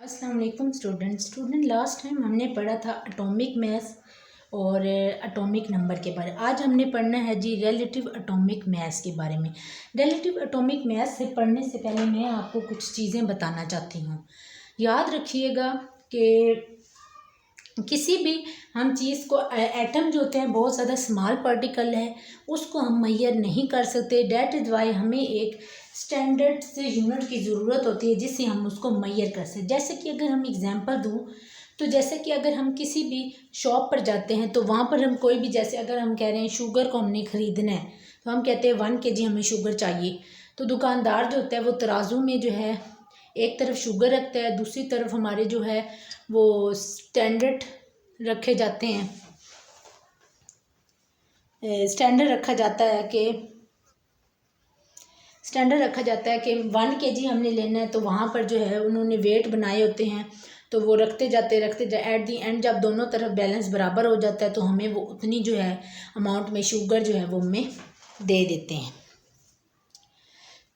अस्सलाम वालेकुम student last time हमने पढ़ा था एटॉमिक मास और एटॉमिक नंबर के बारे में। आज हमने पढ़ना है जी रिलेटिव एटॉमिक मास के बारे में। रिलेटिव एटॉमिक मास से पढ़ने से पहले मैं आपको कुछ चीज़ें बताना चाहती हूँ। याद रखिएगा कि किसी भी हम चीज़ को एटम जो होते हैं बहुत ज़्यादा स्मॉल पार्टिकल है, उसको हम मेजर नहीं कर सकते। डैट इज़ वाई हमें एक स्टैंडर्ड से यूनिट की ज़रूरत होती है जिससे हम उसको मेजर कर सकें। जैसे कि अगर हम एग्जांपल दूं तो जैसे कि अगर हम किसी भी शॉप पर जाते हैं तो वहाँ पर हम कोई भी, जैसे अगर हम कह रहे हैं शुगर को हमने ख़रीदना है तो हम कहते हैं 1 kg हमें शुगर चाहिए। तो दुकानदार जो होता है वो तराजू में जो है एक तरफ शुगर रखता है, दूसरी तरफ हमारे जो है वो स्टैंडर्ड रखे जाते हैं, स्टैंडर्ड रखा जाता है कि 1 kg हमने लेना है। तो वहाँ पर जो है उन्होंने वेट बनाए होते हैं, तो वो रखते जाते एट दी एंड जब दोनों तरफ बैलेंस बराबर हो जाता है तो हमें वो उतनी जो है अमाउंट में शुगर जो है वो हमें दे देते हैं।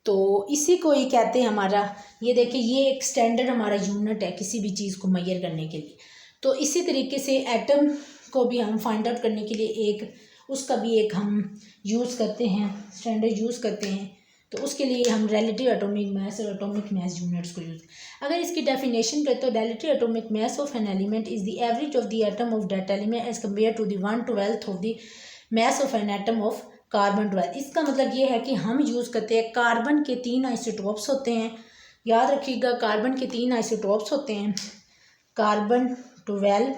तो इसी को ही कहते हैं हमारा, ये देखिए ये एक स्टैंडर्ड हमारा यूनिट है किसी भी चीज़ को मेजर करने के लिए। तो इसी तरीके से एटम को भी हम फाइंड आउट करने के लिए उसका भी एक हम यूज़ करते हैं, स्टैंडर्ड यूज़ करते हैं। तो उसके लिए हम रिलेटिव एटॉमिक मास और एटॉमिक मास यूनिट्स को यूज़। अगर इसकी डेफिनेशन करें तो relative atomic mass of an element is the average of the atom of that element as compare to the 1/12 of the mass of an atom of carbon 12। इसका मतलब ये है कि हम यूज़ करते हैं कार्बन के 3 आइसोटोप्स होते हैं। याद रखिएगा कार्बन के 3 आइसोटोप्स होते हैं, कार्बन 12,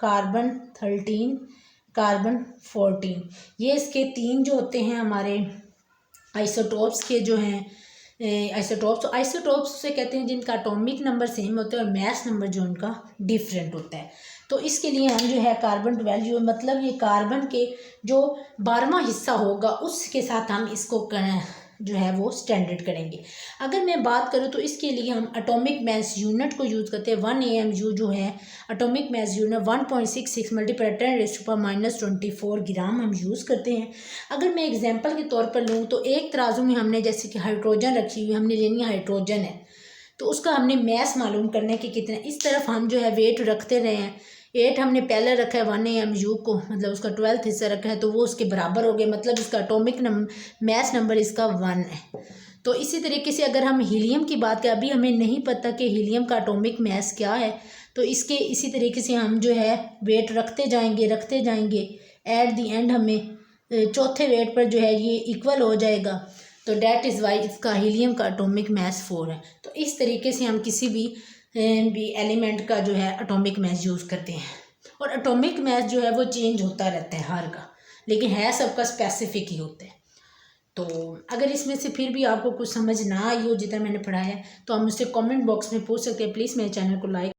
कार्बन 13, कार्बन 14। ये इसके 3 जो होते हैं हमारे आइसोटोप्स के जो हैं आइसोटोप्स से कहते हैं जिनका एटॉमिक नंबर सेम होता है और मास नंबर जो उनका डिफरेंट होता है। तो इसके लिए हम जो है कार्बन 12 जो मतलब ये कार्बन के जो 12वां हिस्सा होगा उसके साथ हम इसको जो है वो स्टैंडर्ड करेंगे। अगर मैं बात करूँ तो इसके लिए हम एटॉमिक मास यूनिट को यूज़ करते हैं। 1 AMU जो है एटॉमिक मास यूनिट 1.66 × 10⁻24 ग्राम हम यूज़ करते हैं। अगर मैं एग्जांपल के तौर पर लूँ तो एक तराजू में हमने जैसे कि हाइड्रोजन रखी हुई, हमने लेनी हाइड्रोजन है तो उसका हमने मास मालूम करने के कितने, इस तरफ हम जो है वेट रखते रहे हैं। 8 हमने पहले रखा है 1 AMU को, मतलब उसका 12th हिस्सा रखा है तो वो उसके बराबर हो गए, मतलब इसका एटॉमिक मास नंबर इसका 1 है। तो इसी तरीके से अगर हम हीलियम की बात करें, अभी हमें नहीं पता कि हीलियम का एटॉमिक मास क्या है, तो इसके इसी तरीके से हम जो है वेट रखते जाएंगे एट दी एंड हमें चौथे वेट पर जो है ये इक्वल हो जाएगा। तो डैट इज़ वाई इसका हीलियम का एटॉमिक मास 4 है। तो इस तरीके से हम किसी भी एलिमेंट का जो है एटॉमिक मास यूज़ करते हैं। और एटॉमिक मास जो है वो चेंज होता रहता है हर का, लेकिन है सबका स्पेसिफिक ही होता है। तो अगर इसमें से फिर भी आपको कुछ समझ ना आई हो जितना मैंने पढ़ाया है तो आप मुझसे कमेंट बॉक्स में पूछ सकते हैं। प्लीज़ मेरे चैनल को लाइक